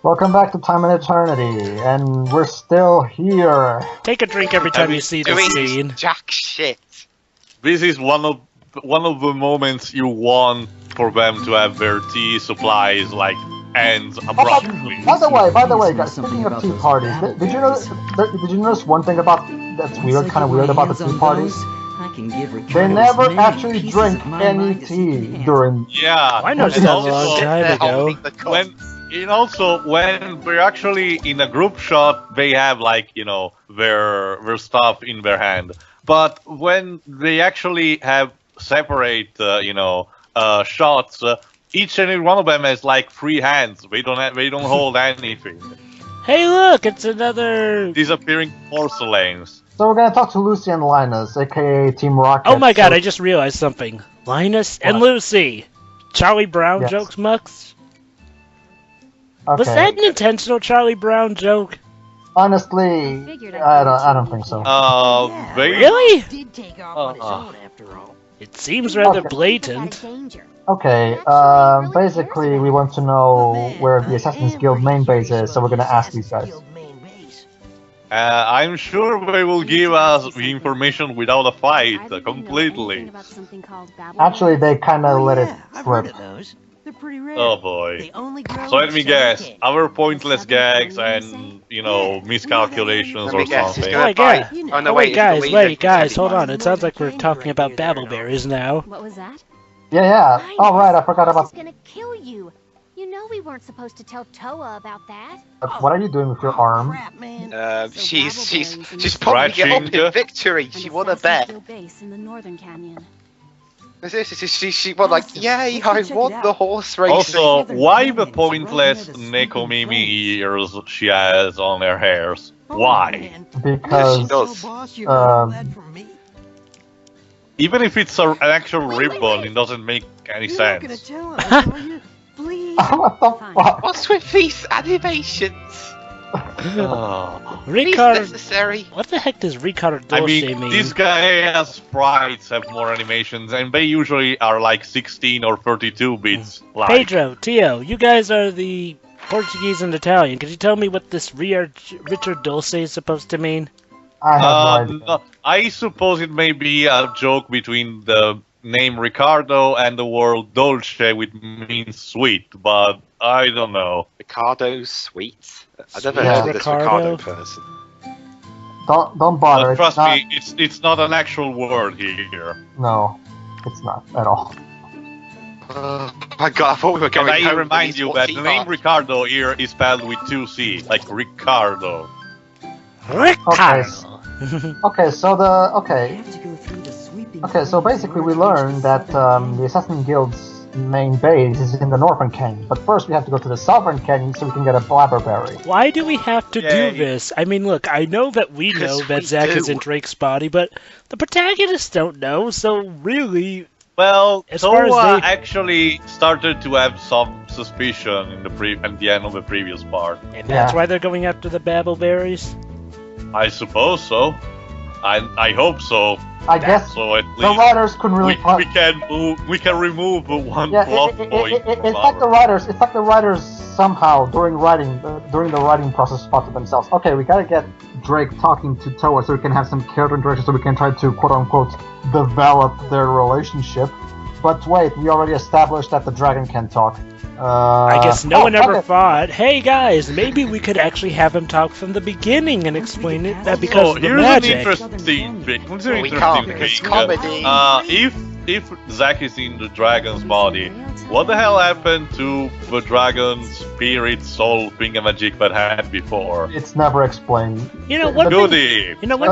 Welcome back to Time and Eternity, and we're still here. Take a drink every time you see the scene. Jack shit. This is one of the moments you want for them to have their tea supplies like end abruptly. By the way, guys, speaking of tea parties, did you notice one thing about that's weird, kind of weird about the tea parties? They never actually drink any tea during. Yeah, I noticed that a long time ago. When we're actually in a group shot, they have like their stuff in their hand. But when they actually have separate shots, each and every one of them has like 3 hands. They don't hold anything. Hey, look! It's another disappearing porcelains. So we're gonna talk to Lucy and Linus, aka Team Rocket. Oh my god! I just realized something. Linus and Lucy, Charlie Brown jokes, Mux. Okay. Was that an intentional Charlie Brown joke? Honestly, I don't think so. Really? Did take off on his own after all. It seems rather blatant. Okay, basically we want to know where the Assassin's Guild main base is, so we're gonna ask these guys. I'm sure they will give us the information without a fight, completely. Actually, they kinda let it slip. They're pretty rare. Oh boy. So let me guess, other pointless gags and, miscalculations or something. Wait, guys, hold on. It sounds like we're talking about babbleberries now. What was that? Yeah. Oh right, I forgot about. Gonna kill you. You know we weren't supposed to tell Toa about that. What are you doing with your arm? Crap, man. She's probably giving up in victory. She won a bet. Base in the Northern Canyon. She was like, yay, I won the horse racing. Also, why the pointless Nekomimi ears she has on her hairs? Why? Because she does. Even if it's an actual ribbon, it doesn't make any sense. What the fuck? What's with these animations? Ricard, necessary. what the heck does Ricard Dulce mean? This guy has sprites have more animations, and they usually are like 16 or 32 bits. Pedro, Tio, you guys are the Portuguese and Italian. Could you tell me what this Richard Dulce is supposed to mean? I have no idea. No, I suppose it may be a joke between the name Ricardo and the word Dolce, which means sweet, but I don't know. Ricardo's sweet? I've never heard of this Ricardo person. Don't bother. Trust me, it's not an actual word here. No, it's not at all. My god, I thought we were going And I home remind you that the name Ricardo here is spelled with 2 C, like Ricardo. Ricardo! Okay, so basically we learned that the Assassin Guild's main base is in the Northern Canyon, but first we have to go to the Southern Canyon so we can get a blabberberry. Why do we have to do this? I mean, look, I know that we know that Zack is in Drake's body, but the protagonists don't know, so really... Well, as far Toa as they... actually started to have some suspicion in at the end of the previous part. And that's why they're going after the babbleberries? I suppose so. I hope so. I guess so. At the least writers couldn't really. We can remove one plot point. It's like the writers somehow during the writing process spotted themselves. Okay, we gotta get Drake talking to Toa so we can have some character interaction, so we can try to quote unquote develop their relationship. But wait, we already established that the dragon can talk. I guess no one ever thought, hey guys, maybe we could actually have him talk from the beginning and explain it that because of the magic. Here's an interesting thing. If Zack is in the dragon's body, what the hell happened to the dragon spirit soul thingamajig that had before? It's never explained. One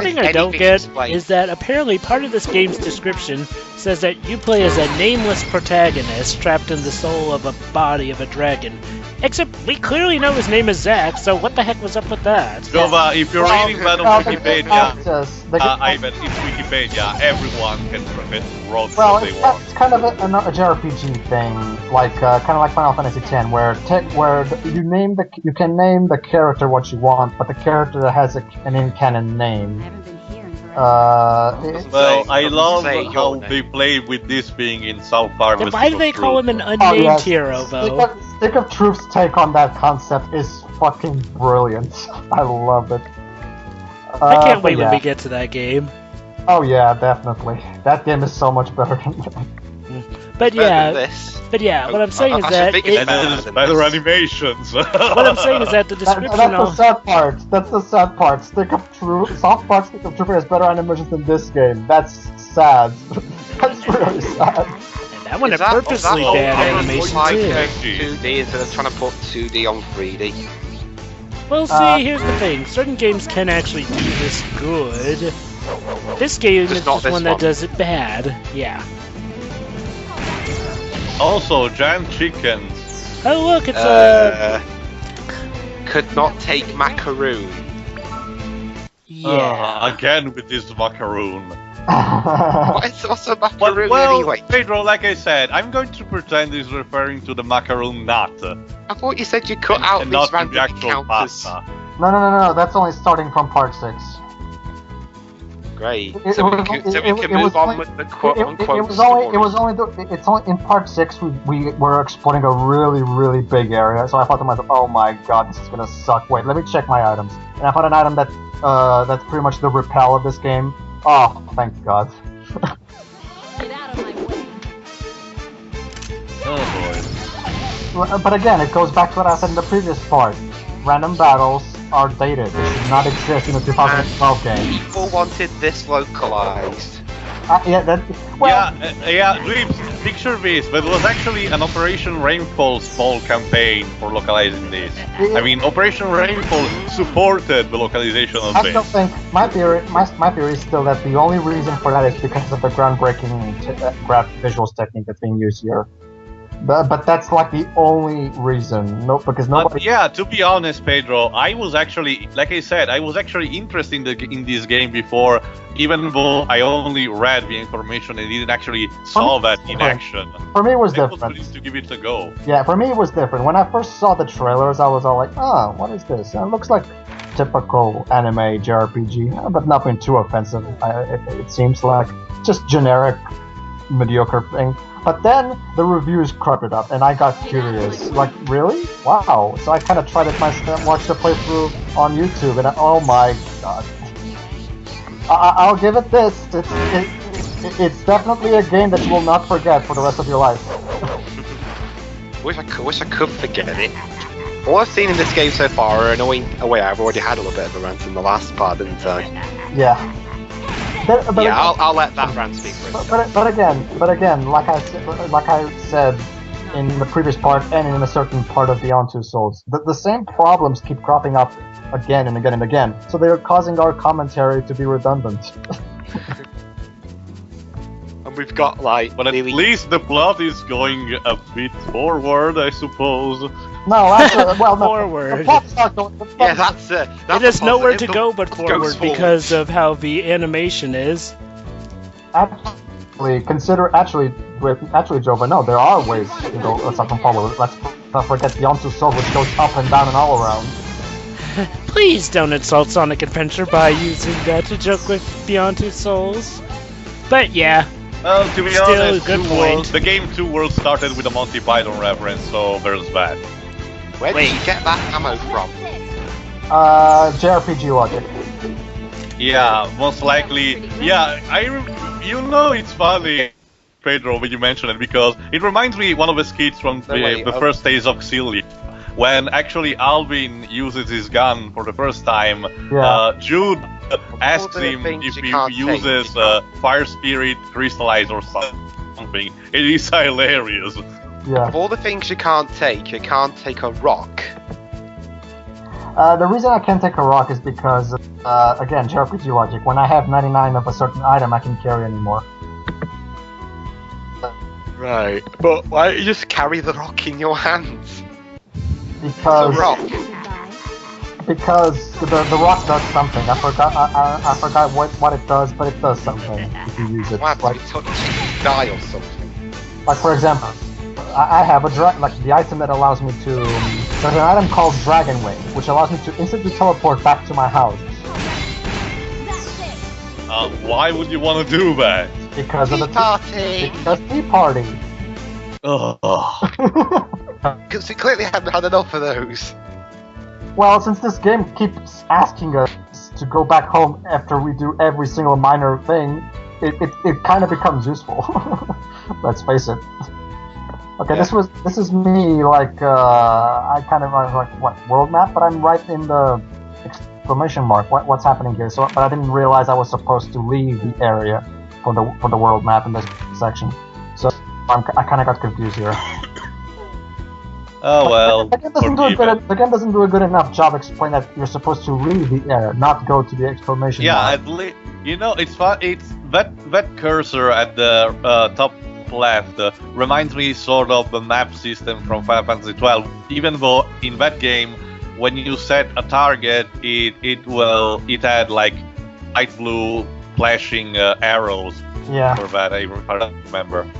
thing I don't get is that apparently part of this game's description says that you play as a nameless protagonist trapped in the soul of a body of a dragon. Except we clearly know his name is Zack, so what the heck was up with that? Jova, if you're reading that on Wikipedia, Ivan, it's Wikipedia, everyone can wrote what they want. It's kind of a JRPG thing, like kind of like Final Fantasy X, where you can name the character what you want, but the character has an in-canon name. Well, I love how they play with this being in South Park. Then why do they call him an unnamed hero, though? Stick of Truth's take on that concept is fucking brilliant. I love it. I can't wait when we get to that game. Oh yeah, definitely. That game is so much better than that. But yeah, what I'm saying is that better animations. What I'm saying is that the description that's the sad part. That's the sad part. Stick of Truth, Soft Park Stick of Truth has better animations than this game. That's sad. That's really sad. And that one had purposely bad animation too. 2D instead of trying to put 2D on 3D. Well, see, here's the thing. Certain games can actually do this good. This game is just one that does it bad. Yeah. Also, giant chickens. Oh look, it's a... Could not take macaroon. Yeah. Again with this macaroon. What's a macaroon well, anyway? Pedro, like I said, I'm going to pretend he's referring to the macaroon nut. I thought you said you cut out and these not random the actual encounters. pasta. No. That's only starting from part 6. Great. So we can move on with the quote-unquote It's only in part 6 we were exploring a really big area. So I thought to myself, oh my god, this is gonna suck. Wait, let me check my items. And I found an item that's pretty much the repel of this game. Oh, thank god. Get out of my way. Oh boy. But again, it goes back to what I said in the previous part. Random battles are dated. They should not exist in a 2012 game. People wanted this localized. Dreams, picture this, but it was actually an Operation Rainfall's fall campaign for localizing this. I mean, Operation Rainfall supported the localization of this. I still think, my theory is still that the only reason for that is because of the groundbreaking graphic visuals technique that's being used here. But that's like the only reason. No, because nobody. Yeah, to be honest, Pedro, I was actually, like I said, I was actually interested in this game before, even though I only read the information and didn't actually saw that in action. For me, it was I different. was pleased to give it a go. Yeah, for me, it was different. When I first saw the trailers, I was all like, "Oh, what is this? It looks like typical anime JRPG, but nothing too offensive. It seems like just generic, mediocre thing." But then the reviews crept it up, and I got curious. Like, really? Wow. So I kind of tried it myself, watched the playthrough on YouTube, and oh my god. I'll give it this. It's definitely a game that you will not forget for the rest of your life. Wish I could forget it. All I've seen in this game so far are annoying. Oh wait, I've already had a little bit of a rant in the last part, didn't I? Yeah. I'll let that rant speak for itself. But again, like I said in the previous part and in a certain part of Beyond Two Souls, the same problems keep cropping up again and again and again. So they are causing our commentary to be redundant. And we've got like. But at least the plot is going a bit forward, I suppose. No, actually, well, no. Forward. The plot's not going. Yeah, that's it has nowhere to go but forward because of how the animation is. Actually, Jova, no, there are ways to go something forward. Let's not forget Beyond Two Souls, which goes up and down and all around. Please don't insult Sonic Adventure by using that to joke with Beyond Two Souls. But yeah. Well, to be honest, good point. The game 2 World started with a Monty Python reference, so there's that. Where did you get that ammo from? JRPG logic. Yeah, most likely. Yeah, it's funny, Pedro, when you mention it, because it reminds me one of the skits from the first days of Xillia. When actually Alvin uses his gun for the first time, Jude asks him if he uses Fire Spirit, Crystallize or something. It is hilarious. Yeah. Of all the things you can't take a rock. The reason I can't take a rock is because, again, JRPG logic. When I have 99 of a certain item, I can carry anymore. Right. But why don't you just carry the rock in your hands? Because it's a rock. Because the rock does something. I forgot what it does, but it does something if you use it. Why have to touch die or something? Like for example, I have the item that allows me to. There's an item called Dragon Wing, which allows me to instantly teleport back to my house. Why would you want to do that? Because of the party. Because tea party. Because we clearly haven't had enough of those. Well, since this game keeps asking us to go back home after we do every single minor thing, it kind of becomes useful. Let's face it. Okay, Yeah. this is me like I kind of like what world map, but I'm right in the exclamation mark. What's happening here? So, but I didn't realize I was supposed to leave the area for the world map in this section. So I kind of got confused here. Oh well. The game doesn't do a good enough job explaining that you're supposed to leave the area, not go to the exclamation Yeah, mark. at least you know it's fun. It's that cursor at the top left reminds me sort of the map system from Final Fantasy 12. Even though in that game, when you set a target, it had like light blue flashing arrows. Yeah. For that, I remember.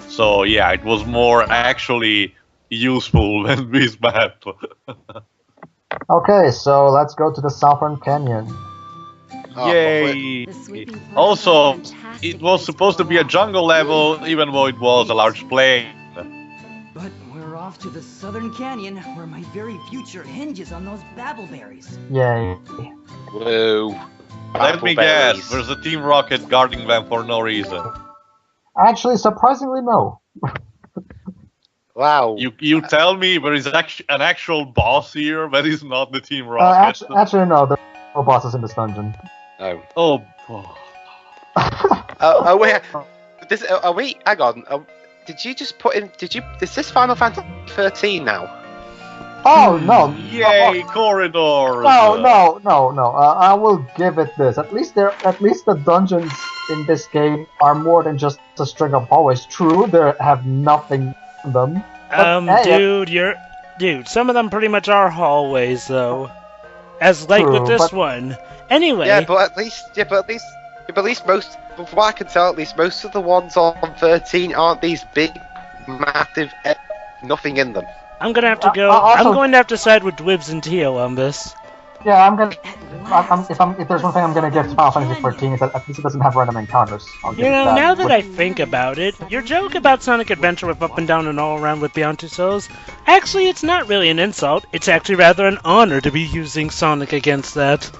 So yeah, it was more actually useful than this map. Okay, so let's go to the Southern Canyon. Oh, Yay! The sweeping floors Also, are fantastic it was supposed to be a jungle level, even though it was a large plain. But we're off to the Southern Canyon, where my very future hinges on those babbleberries. Yay. Whoa. Let me Battleberries. guess, there's a Team Rocket guarding them for no reason. Actually, surprisingly, no. Wow. You tell me there is an actual boss here that is not the Team Rocket. Actually, no. There are no bosses in this dungeon. Oh. Oh. Oh wait. This. Oh wait. Hang on. Did you just put in? Is this Final Fantasy 13 now? Oh no! Yay, corridors! No! I will give it this. At least the dungeons in this game are more than just a string of hallways. True, they have nothing in them. But, Dude, some of them pretty much are hallways, though. As like True, with this but- one. Anyway. Yeah, but at least most, from what I can tell, at least most of the ones on 13 aren't these big, massive, nothing in them. I'm gonna have to go. also- I'm going to have to side with Dwibs and Tio on this. Yeah, if there's one thing I'm gonna give to Final Fantasy 14 is that at least it doesn't have random encounters. I'll give You it know, that. now that But- I think about it, your joke about Sonic Adventure with Up and Down and All Around with Beyond Two Souls, actually, it's not really an insult. It's actually rather an honor to be using Sonic against that.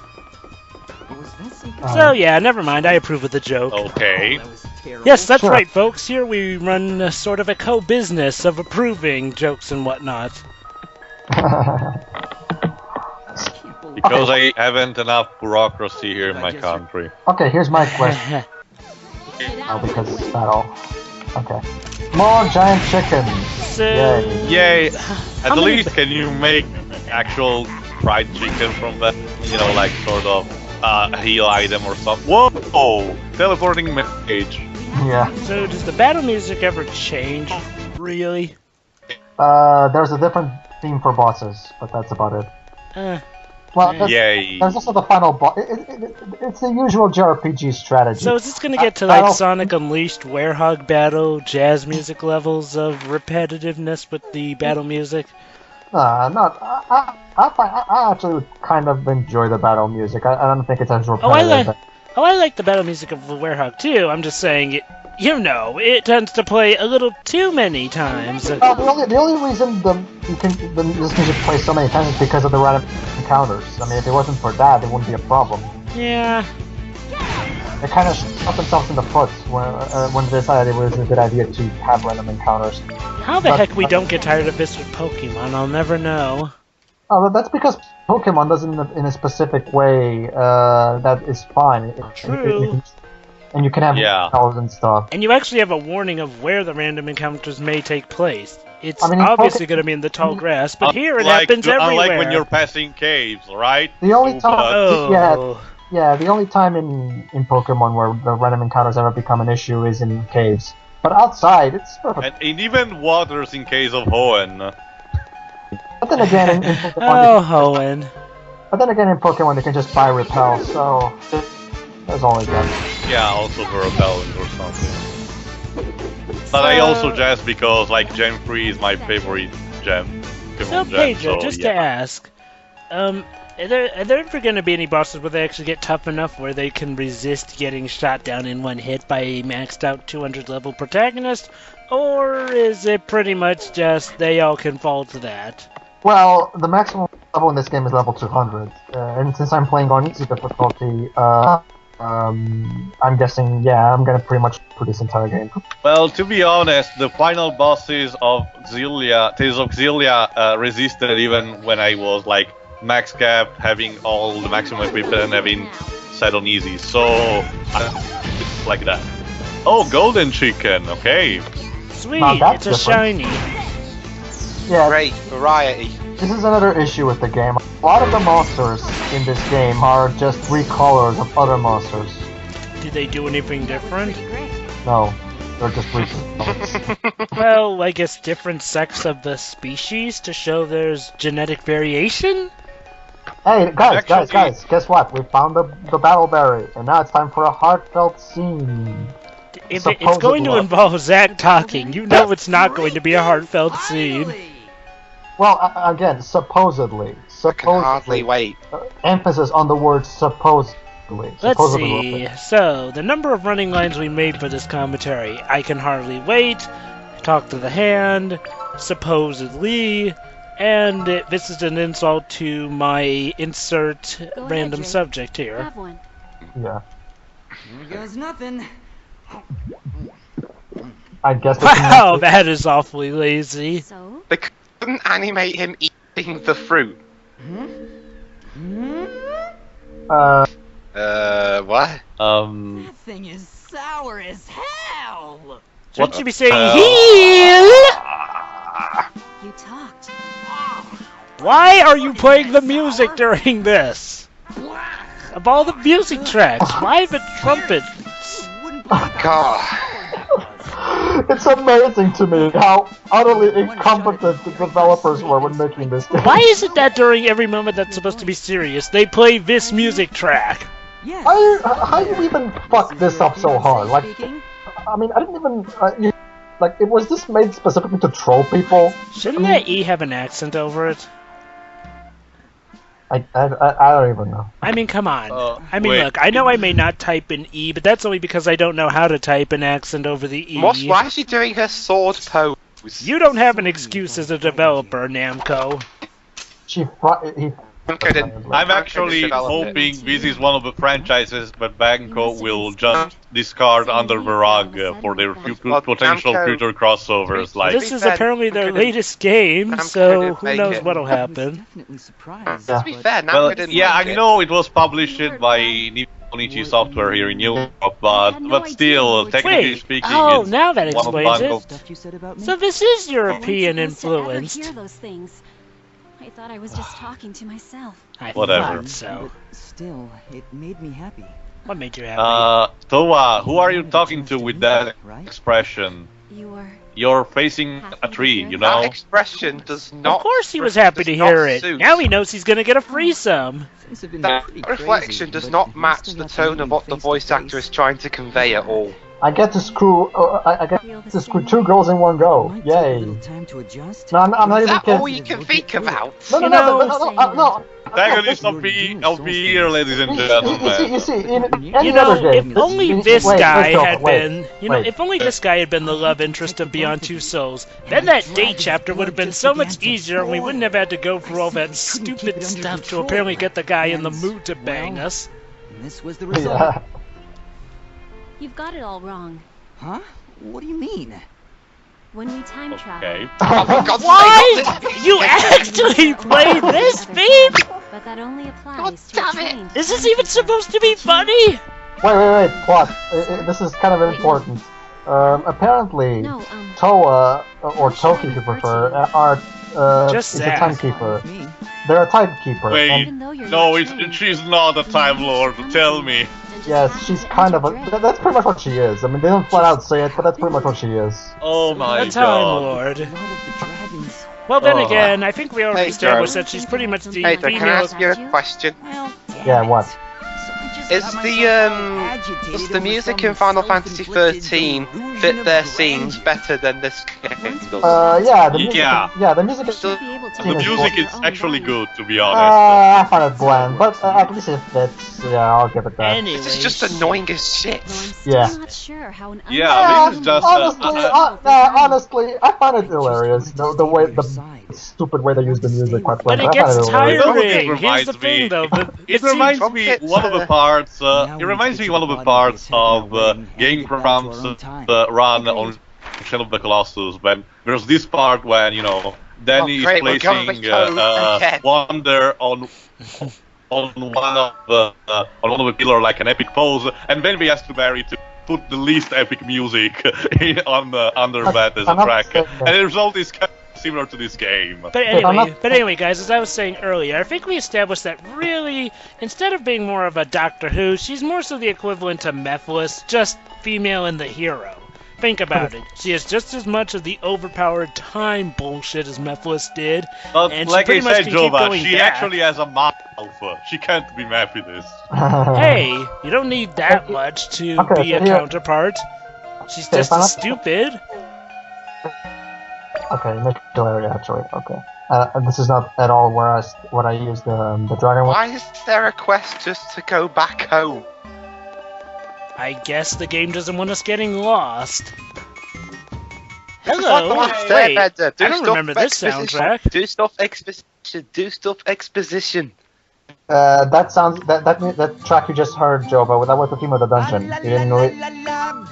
Was that something? So yeah, never mind. I approve of the joke. Okay. That was terrible. Yes, that's Sure. right, folks. Here we run sort of a co-business of approving jokes and whatnot. Can't believe Because I haven't enough bureaucracy here in my country. Okay, here's my question. Oh, because it's not all. Okay. More giant chickens. So, Yay. Yay! How At many least can you make actual fried chicken from that? You know, like sort of heal item or something. Whoa! Teleporting mage. Yeah. So does the battle music ever change? Really? There's a different theme for bosses, but that's about it. Well, Yay! there's also the final boss. It's the usual JRPG strategy. So is this gonna get to I like don't- Sonic Unleashed, Werehog Battle, jazz music levels of repetitiveness with the battle music? Not. I actually kind of enjoy the battle music. I don't think it's as repetitive. I like the battle music of the Werehog too. I'm just saying it. You know, it tends to play a little too many times. The only reason this music plays so many times is because of the random encounters. I mean, if it wasn't for that, it wouldn't be a problem. Yeah. They kind of shot themselves in the foot when they decided it was a good idea to have random encounters. How the heck we don't get tired of this with Pokemon, I'll never know. Oh, that's because Pokemon does it in a specific way that is fine. True. And you can have spells and stuff. And you actually have a warning of where the random encounters may take place. It's I mean, obviously going to be in the tall grass, but here it happens everywhere. Unlike when you're passing caves, right? The only time, Oh. the only time in Pokemon where the random encounters ever become an issue is in caves. But outside, it's perfect. And in even waters in case of Hoenn. But then again, in Pokemon, Oh, Hoenn. but then again, in Pokemon, they can just buy repel. So that's all I got. Yeah, also the repellent or something. But I also just because like Gem 3 is my favorite gem. So Pokemon gem, Pedro, so, just yeah. to ask, Are there ever going to be any bosses where they actually get tough enough where they can resist getting shot down in one hit by a maxed out 200 level protagonist? Or is it pretty much just they all can fall to that? Well, the maximum level in this game is level 200, and since I'm playing on easy difficulty, I'm guessing, yeah, I'm gonna pretty much put this entire game. Well, to be honest, the final bosses of Tales of Xillia, resisted even when I was like max cap, having all the maximum equipment and having set on easy. So, it's like that. Oh, golden chicken, okay. Sweet, that's it's a shiny. Yeah, Great variety. this is another issue with the game. A lot of the monsters in this game are just recolors of other monsters. Did they do anything different? No, they're just recolors. Well, I guess different sex of the species to show there's genetic variation? Hey, guys, Actually- guess what? We found the battle berry, and now it's time for a heartfelt scene. If it's going to involve Zach talking, you know it's not going to be a heartfelt scene. Well, again, supposedly. I can hardly wait. Emphasis on the word supposedly. Let's Supposedly. see. So, the number of running lines we made for this commentary. I can hardly wait, talk to the hand, supposedly, and this is an insult to my insert Go ahead, random Jake. subject here. Have one. Yeah. Here goes nothing. I guess. they can Wow, make that is awfully lazy. So, They couldn't animate him eating the fruit. it- What? That thing is sour as hell. Shouldn't you be saying hell? heal? you talked. Why are you playing the music during this? Of all the music tracks, why the trumpet? God. It's amazing to me how utterly incompetent the developers were when making this game. Why is it that during every moment that's supposed to be serious, they play this music track? Yes. How you even fuck this up so hard? Like, I mean, I didn't even. Was this made specifically to troll people? Shouldn't that E have an accent over it? I don't even know. I mean, come on. Wait. Look, I know I may not type in E, but that's only because I don't know how to type an accent over the E. Why is she doing her sword pose? You don't have an excuse as a developer, Namco. I'm actually hoping this is one of the franchises that Banco will just discard under the rug for their potential future crossovers. Like, This is apparently their latest game, so who knows what'll happen. Definitely surprised. To be fair, now well, we didn't yeah, like I it. know it was published by Nipponichi Software here in Europe, but still, technically Wait, speaking, oh, it's now that one of explains Banco's. it. Stuff you said about me? So this is I European weren't supposed to ever influenced. hear those things. I thought I was just talking to myself. I Whatever. thought so. But still, it made me happy. What made you happy? Towa, who are you talking to with that expression? You were. You're facing a tree, you know? That expression does not. Of course he was happy to does not hear it. suit. Now he knows he's gonna get a threesome. Things have been That pretty reflection crazy, does but not you match still the got to tone meet of what him the face voice to actor face. is trying to convey at all. I get to screw. I get to screw two girls in one go. Might take a Yay! little time to adjust. No, I'm not Is even that kidding. all you can think about? No, You know- no. Protagonist of the year, ladies and gentlemen. You see, in any You know, other game, if only wait, this wait, guy Joker, had wait, been, wait. if only this guy had been the love interest of Beyond Two Souls, then that date chapter would have been so much easier and we wouldn't have had to go through all that stupid stuff to apparently get the guy in the mood to bang us. And this was the result. Yeah. You've got it all wrong. Huh? What do you mean? When we time travel. Okay. Oh, for God's What? sake, not this- You actually played this theme? But that only applies God to a damn it. trained Is this even supposed to be funny? Wait, plot. This is kind of important. Apparently, No, Toa, or Toki if you prefer, Just is a Zach. timekeeper. Me? They're a timekeeper. Wait, and even though you're no, not it's, trained, she's not a Time Lord, tell me. then just yes, have she's to kind of a. dread. That's pretty much what she is. I mean, they don't flat out say it, but that's pretty much what she is. Oh my A Time god. Lord. Lord of the Dragons. Well, then Oh. again, I think we already Hey, established Joe. that she's pretty much the Pedro, can I female. ask you a question? Well, damn Yeah, it. what? So I just Does the music in Final Fantasy 13 fit their scenes better than this game does? Yeah, the music. Yeah. Yeah, the music is. Should be able to The make music your is own actually vibe. good, to be honest. I find it bland, but at least it fits. Yeah, I'll give it that. Anyways, This is just annoying as shit. Though I'm still Yeah. not sure how an Yeah, this is just, honestly, I find it hilarious. The way, the stupid way they use the music. Quite but it frankly. I find gets hilarious. tiring. It Here's the reminds thing, me- though. It reminds me one of the parts. It reminds me one of the parts of Game Grumps run on Shadow of the Colossus when there's this part when Danny great, we're is going placing with Toad again. Wonder on one of the pillar like an epic pose, and then we ask Barry to put the least epic music on under that as a track, and the result is kind of similar to this game. But anyway, guys, as I was saying earlier, I think we established that really, instead of being more of a Doctor Who, she's more so the equivalent to Mephiles, just female and the hero. Think about it. She has just as much of the overpowered time bullshit as Mephiles did, But and like she I pretty much said, can keep Jova, going she back. actually has a mouth. She can't be Mephiles. Hey, you don't need that much to Okay, be a so here- counterpart. She's Okay, just fine. as stupid. Okay, make it area actually. Okay. This is not at all where I use the dragon. Why is there a quest just to go back home? I guess the game doesn't want us getting lost. It's like the Hello. last Wait, I Airbender. don't remember this exposition. soundtrack. Do stuff exposition. Do stuff exposition. That sounds that track you just heard, Jova. That was the theme of the dungeon. You didn't know it.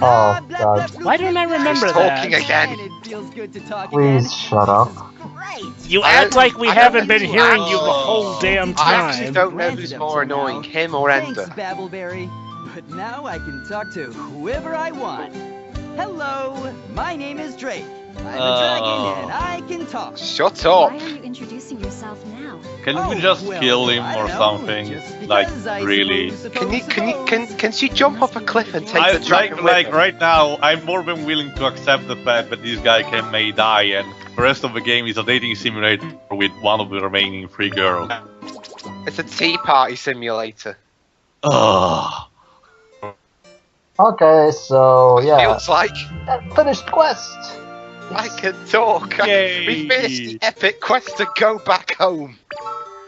Oh God! Why don't I remember He's that? talking again. It feels good to talk Please again. shut up. You act like we I haven't don't- been hearing you the whole damn I actually time. don't know Granted who's up more till now. annoying, him or Thanks, Enda. Babbleberry. But now I can talk to whoever I want. Hello, my name is Drake. I'm a dragon and I can talk. Shut up. Why are you introducing yourself now? Can Oh, we just well, kill him I or know, something? just Like, because I really? Can she jump off a cliff and take the dragon with Like her? right now, I'm more than willing to accept the fact that this guy may die, and the rest of the game is a dating simulator with one of the remaining 3 girls. It's a tea party simulator. Ugh. Okay, so yeah, Feels like finished quest. I can talk. Yay. We finished the epic quest to go back home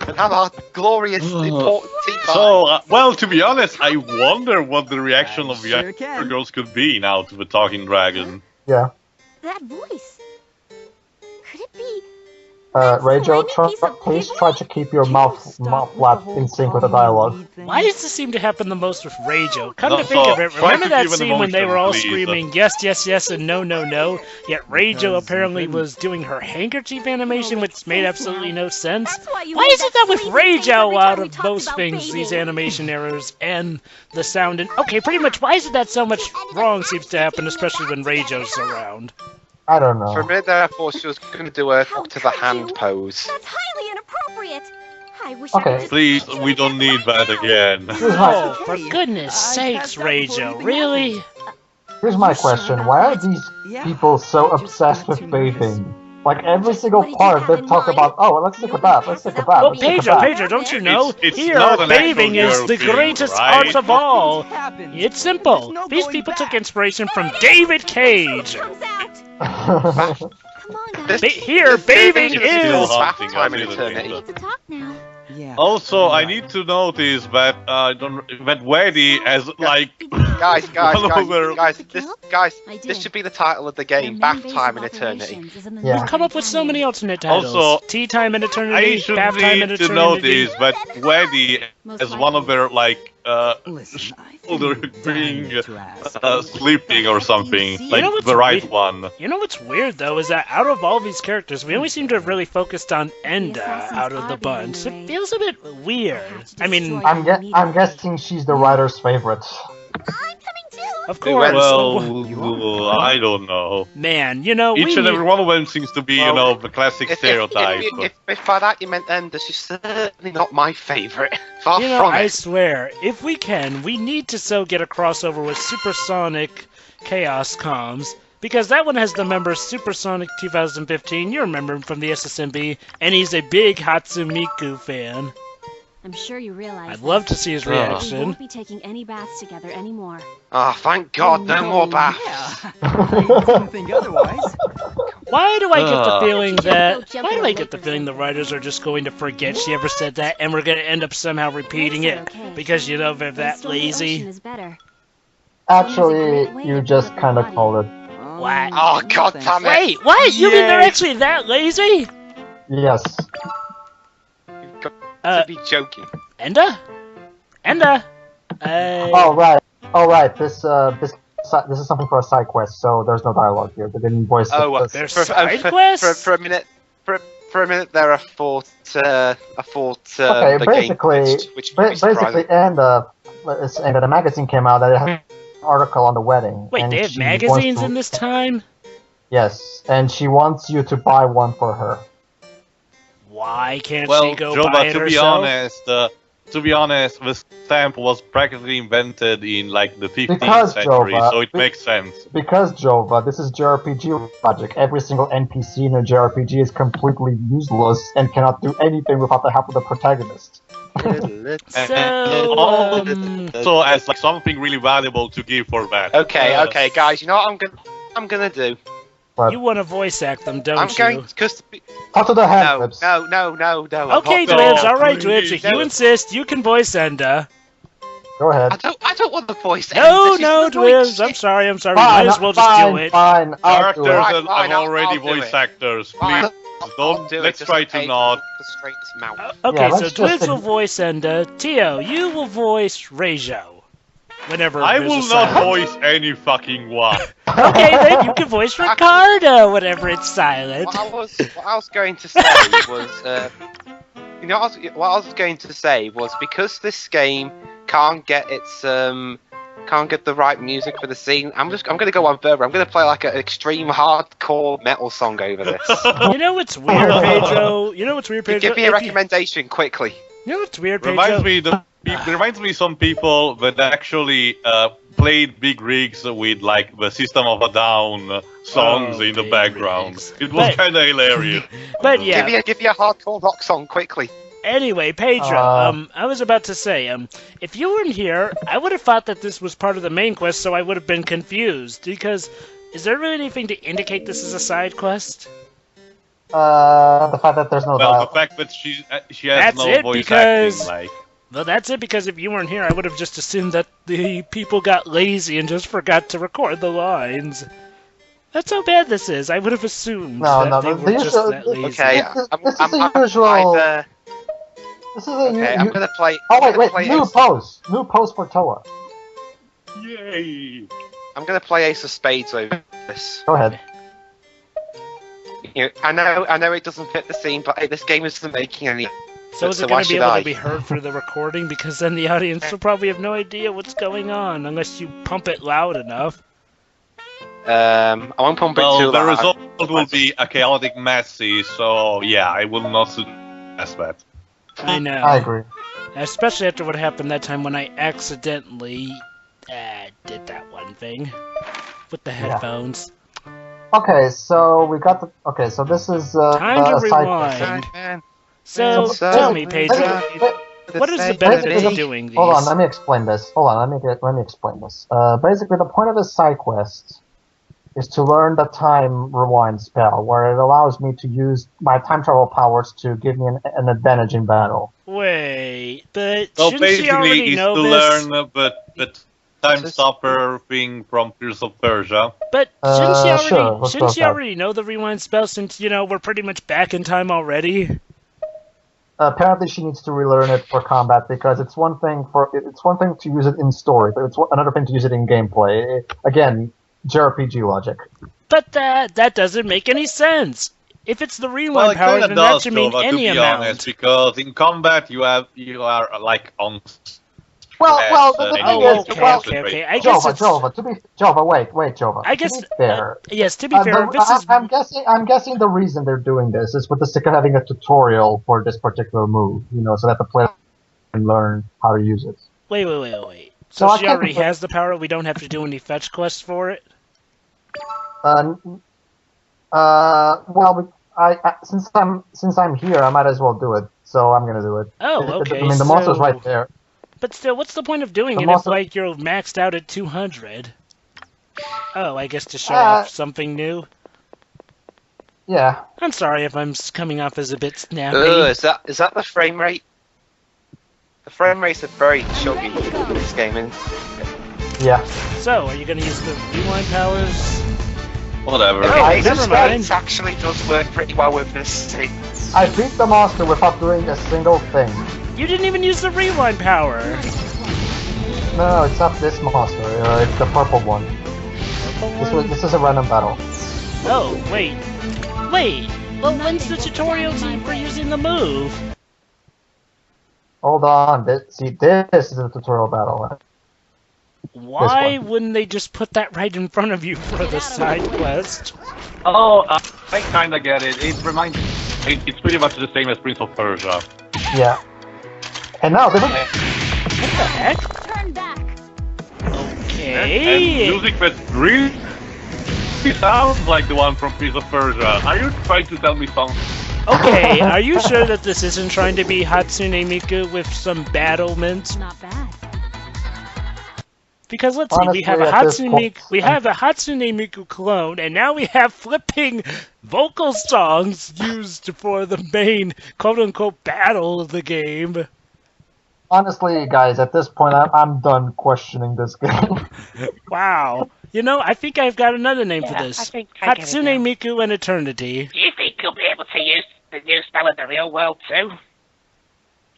and have our glorious important tea party. So, well, to be honest, I wonder what the reaction of the Sure other can. girls could be now to the talking dragon. Yeah. That voice. Could it be? Rachel, slimy piece of please pigment? try to keep your mouth flap in sync with the dialogue. Why does this seem to happen the most with Reijo? Come No, to think so, of it, try remember to that give an scene when they emotion, were all please. screaming yes, yes, yes, and no, no, no? Yet Reijo apparently was doing her handkerchief animation, which made absolutely no sense. That's why you Why made is it that with sleazy face every Reijo, time out we of talked both about things, these bathing? animation errors and the sound and okay, pretty much why is it that so much wrong seems to happen, especially when Reijo's around? I don't For a know. minute there, I thought she was going to do a How up to the could hand you? pose. That's highly inappropriate. I wish Okay. I could just Please, punch you we in don't the need right that now. again. Here's my Oh, for goodness sakes, Reijo, really? here's my question. Why are these people so obsessed with bathing? Like every single What did you part, have they in talk mind? about, oh, let's take a bath, let's take a bath, Well, let's take a Pedro, bath. Pedro, don't you know? It's Here, not an bathing actual is the girl greatest thing, right? art of all. Happens. It's simple. There's no These going people took back. inspiration from David Cage. Comes out. Come on, guys. Here, bathing Still is. bath hunting, time in I see the eternity. We need to talk now. Yeah. Also, I need to notice that that Weddy as like Guys, I did. this should be the title of the game, Bath Time in Eternity. Yeah. We've come up with so many alternate titles. Also, Tea Time in I Eternity, should Bath Time in need to Eternity. notice that Weddy as one of their like Listen, I shoulder think being dying to ask. sleeping or something, You like know what's the right weird? one. You know what's weird though is that out of all these characters, we only seem to have really focused on Enda out of the bunch. It feels a bit weird. I mean, I'm guessing she's the writer's favorite. I'm coming too. of course. Well, I don't know. Man, you know, Each we and need- every one of them seems to be, you know, the classic stereotype. If by that you meant Enda, she's certainly not my favourite. Far You know, from I it. swear, if we can, we need to so get a crossover with Supersonic Chaos Comms, because that one has the member Supersonic 2015, you remember him from the SSMB, and he's a big Hatsumiku fan. I'm sure you realize. I'd love to see his We reaction. won't be taking any baths together anymore. Oh, thank God, no more baths. Yeah. I didn't think otherwise. Why do I get the feeling Just that? go jump Why in do a I lake get the or feeling the something. writers are just going to forget she ever said that, and we're going to end up somehow repeating it Okay. because you know they're that The ocean lazy? is better. Actually, you just kind of called it. What? Oh, God thanks. damn it. Wait, what? You mean they're Yay. actually that lazy? Yes. You've got Uh, to be joking. Enda? Enda? Oh right. This is something for a side quest, so there's no dialogue here. They didn't voice Oh, it. There's side quests? For a minute, for a minute there, I thought Okay, the basically, game glitched, which would be basically, surprising. and the magazine came out that it had an article on the wedding. Wait, and they have she magazines wants to- in this time? Yes, and she wants you to buy one for her. Why can't Well, she go buy Joba, it to be herself? honest, the stamp was practically invented in like the 15th Because, century, Joba, so it makes sense. Because Jova, this is JRPG logic. Every single NPC in a JRPG is completely useless and cannot do anything without the help of the protagonist. So, as like something really valuable to give for that. Okay, guys. You know what I'm gonna do? you want to voice act them, don't I'm you? going because Talk to the hand no. lips. I'm Okay, not Dwibs, gonna- alright, Dwibs, if you No. insist, you can voice Enda. Go ahead. I don't want the voice. No, This is no, the voice. Dwibs, I'm sorry, we Fine, might as well just fine, do it. Fine, I'll do Characters it. Right, and fine, are I'll already do voice it. actors. Fine, Please I'll don't. do it, Let's just try to Pedro not. Constrain his mouth. Okay, Yeah, so let's just Dwibs will voice Enda. Tio, you will voice Reijo. Whenever I there's will a not silence. voice any fucking one. Okay, then you can voice Ricardo whenever it's silent. What I was going to say was, you know, what I was going to say was because this game can't get the right music for the scene. I'm gonna go one further. I'm gonna play like an extreme hardcore metal song over this. You know what's weird, Pedro? You know what's weird, Pedro? Give me a recommendation quickly. You know what's weird, Pedro? Reminds me some people that actually played big rigs with like the System of a Down songs in the big background. rigs. It was But- kind of hilarious. But yeah. Give me a hardcore rock song quickly. Anyway, Pedro, I was about to say, if you weren't here, I would have thought that this was part of the main quest, so I would have been confused. Because, is there really anything to indicate this is a side quest? The fact that there's no Well, the dialogue. fact that she has That's no it, voice because- acting, like. Well, that's it, because if you weren't here, I would have just assumed that the people got lazy and just forgot to record the lines. That's how bad this is. I would have assumed that they were just that lazy. Okay, This is the usual. This is a okay, I'm gonna play. Oh I'm wait, gonna play new Ace- pose, new pose for Toa. Yay! I'm gonna play Ace of Spades over this. Go ahead. You know, I know it doesn't fit the scene, but hey, this game isn't making any. So is it why going to be should able I? to be heard through the recording? Because then the audience will probably have no idea what's going on unless you pump it loud enough. I won't pump it Well, too the loud. result will be a chaotic messy, so yeah, I will not suggest that. I know. I agree. Especially after what happened that time when I accidentally did that one thing with the headphones. Okay, so we got the. Okay, so this is Time to a side rewind. Man, So, So- tell me, Pedro, Basically, what is the Basically, benefit of basically- doing these? Hold on, let me explain this. Hold on, let me explain this. Basically, the point of this side quest is to learn the time rewind spell, where it allows me to use my time travel powers to give me an advantage in battle. Wait, but So shouldn't she already basically, is know to this? learn the time stopper thing from Tears of Persia. But shouldn't she already, sure, let's shouldn't go she with that. already know the rewind spell since, you know, we're pretty much back in time already? Apparently, she needs to relearn it for combat because it's one thing to use it in story, but it's another thing to use it in gameplay. Again, JRPG logic. But that doesn't make any sense. If it's the Well, rewind it power, kind of then that does, should mean Tova, to any be amount. honest, because in combat you are like on. Well, the thing Oh, is, okay, well, okay. I guess Jova, it's... Jova, wait, Jova. I guess... To be fair, yes, to be fair, this is... I'm guessing the reason they're doing this is with the sake of having a tutorial for this particular move, you know, so that the player can learn how to use it. Wait. So No, I she can't already compare- has the power, we don't have to do any fetch quests for it? Well, since I'm here, I might as well do it. so I'm gonna do it. Oh, okay. I mean, the monster's right there. But still, what's the point of doing it if, like, you're maxed out at 200? Oh, I guess to show off something new? Yeah. I'm sorry if I'm coming off as a bit snappy. Is that the frame rate? The frame rates are very chuggy in this game, isn't it? Yeah. So, are you going to use the rewind powers? Whatever. Oh, never mind. This actually does work pretty well with this. I beat the monster without doing a single thing. You didn't even use the rewind power. No, it's not this monster. It's the purple one. This is a random battle. Oh, wait. Wait. Well, when's the tutorial for using the move? Hold on. This is a tutorial battle. Why wouldn't they just put that right in front of you for the side quest? Oh, I kinda get it. It reminds. It's pretty much the same as Prince of Persia. Yeah. And now this. What the heck? Turn back. Okay. And music that really sounds like the one from Prince of Persia. Are you trying to tell me something? Okay, are you sure that this isn't trying to be Hatsune Miku with some battlements? Not bad. Because let's Honestly, see, we have a Hatsune Miku clone, and now we have flipping vocal songs used for the main quote-unquote battle of the game. Honestly, guys, at this point, I'm done questioning this game. Wow. You know, I think I've got another name for this. Hatsune Miku and Eternity. Do you think you'll be able to use the new spell in the real world too?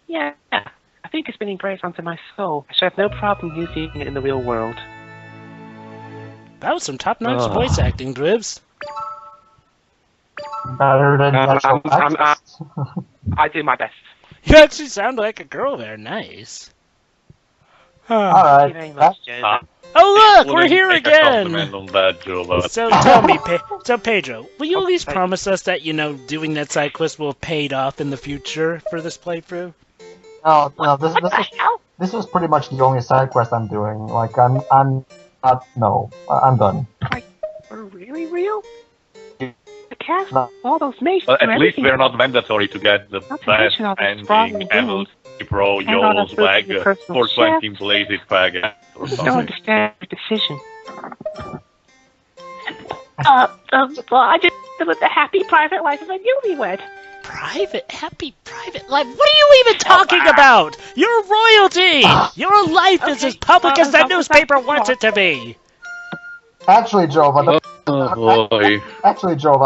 Yeah. I think it's been engraved onto my soul. I should have no problem using it in the real world. That was some top-notch voice acting, Dribs. Better than I do my best. You actually sound like a girl there. Nice. Alright. Oh look, we're here again! So tell me, so Pedro, will you at least promise us that, you know, doing that side quest will have paid off in the future for this playthrough? No, this is pretty much the only side quest I'm doing. Like, I'm done. We're really real? The cast, all those mages. Well, at least they're not mandatory to get the best ending and Pro Yo's bag for 20 blazed bag or I don't something. understand your decision. Well, I just live the happy private life of a newlywed. Happy private life? What are you even talking about? You're royalty! Your life is as public as the newspaper wants it to be! Actually, Jova,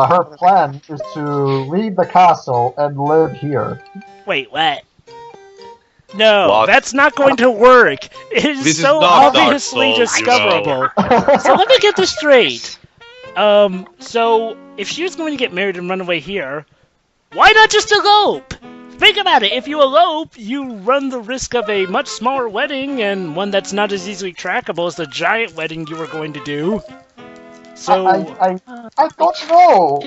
her plan is to leave the castle and live here. Wait, what? No, that's not going to work. It is so obviously discoverable. So let me get this straight. So if she was going to get married and run away here, why not just elope? Think about it. If you elope, you run the risk of a much smaller wedding and one that's not as easily trackable as the giant wedding you were going to do. So I don't know.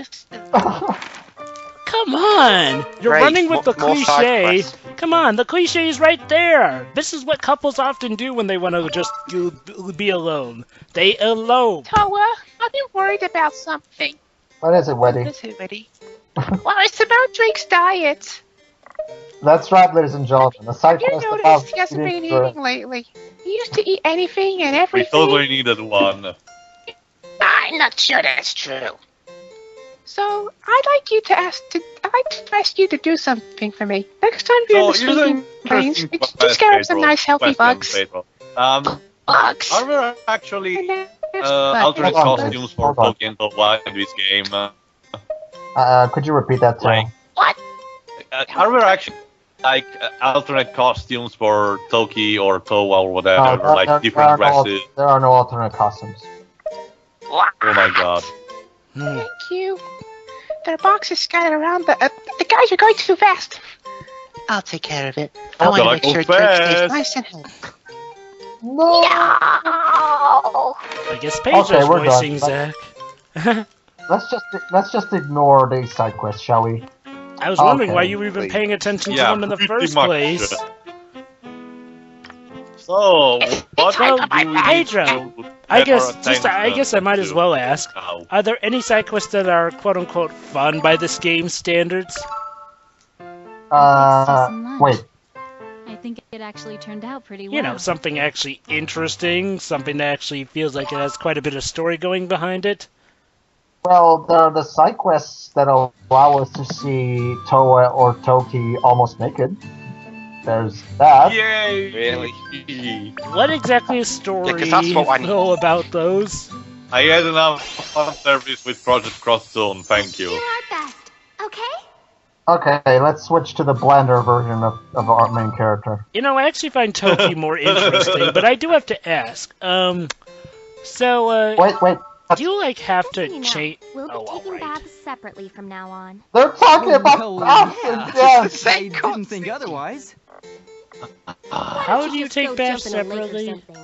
Come on! You're running with the cliche. Come on, the cliche is right there. This is what couples often do when they want to just be alone. They elope. Toa, I've been worried about something. What is it, Weddy? What is it, Weddy? Well, it's about Drake's diet. That's right, ladies and gentlemen. The side You quest noticed about he hasn't been eating eating lately. He used to eat anything and We everything. totally needed one. I'm not sure that's true. So I'd like to ask you to do something for me. Next time you're in the sleeping range, just get some nice healthy bugs. Bugs. Are there actually alternate costumes for Tolkien in this game? Could you repeat that, Tom? What? Are there actually like alternate costumes for Toki or Towa or whatever, like different dresses? There are no alternate costumes. Oh my god. Thank you. There are boxes scattered around, but the guys are going too fast. I'll take care of it. I want to make sure Drake stays nice and healthy. No! I guess Pedro's voicing Zach. Let's just ignore the side quest, shall we? I was wondering why you were even paying attention to them in the first place. So, what Pedro, I guess I might as well ask, are there any side quests that are quote-unquote fun by this game's standards? Wait. I think it actually turned out pretty well. You know, something actually interesting, something that actually feels like it has quite a bit of story going behind it. Well, there are the side quests that allow us to see Toa or Toki almost naked. There's that. Yay! Really? What exactly is story that's what I need. about those? I had enough fun service with Project Cross Zone, thank you. Do our best, okay? Okay, let's switch to the Blender version of our main character. You know, I actually find Toki more interesting, but I do have to ask. Wait. Do you, like, have to You know, change... we'll be taking alright. baths separately from now on. They're talking about Well, baths yeah. again! Same I didn't think otherwise. How do you Just take go baths jump in a lake or separately? something.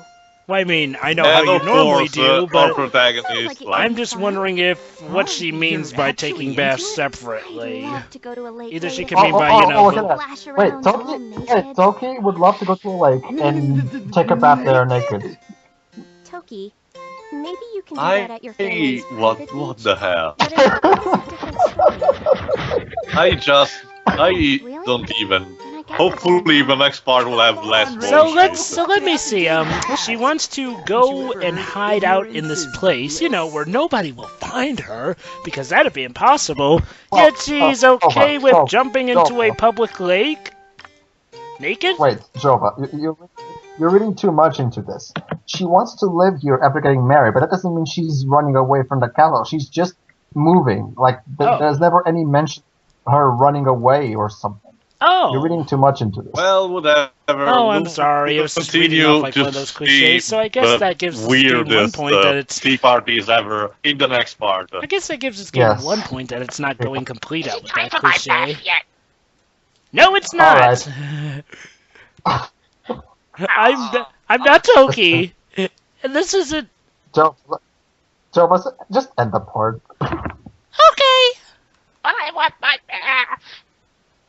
Well, I mean, I know how you of normally course, do, our but protagonist, Like I'm just wondering if what she means you're by actually taking into baths it? separately. I'd love to go to a lake Either she later. can mean by, you know... look at that. Splash Wait, around all naked. Toki would love to go to a lake and take a bath there naked. Toki, maybe you can do that at your family's what private beach. the hell? But it's a different story. I don't even. And I guess Hopefully, the next part will have less. So bullshit. let me see. She wants to go and hide out in this place, you know, where nobody will find her, because that'd be impossible. Yet she's okay with jumping into a public lake, naked. Wait, Jova, you're reading too much into this. She wants to live here after getting married, but that doesn't mean she's running away from the castle. She's just moving. Like, there's never any mention of her running away or something. Oh. You're reading too much into this. Well, whatever. Oh, I'm sorry. It was just reading off like one of those cliches. So I guess that gives this game 1 point that it's... tea parties ever in the next part. I guess that gives this game 1 point that it's not going complete out with that cliche. No, it's not! I'm not Toki! And this isn't... Jova, just end the part.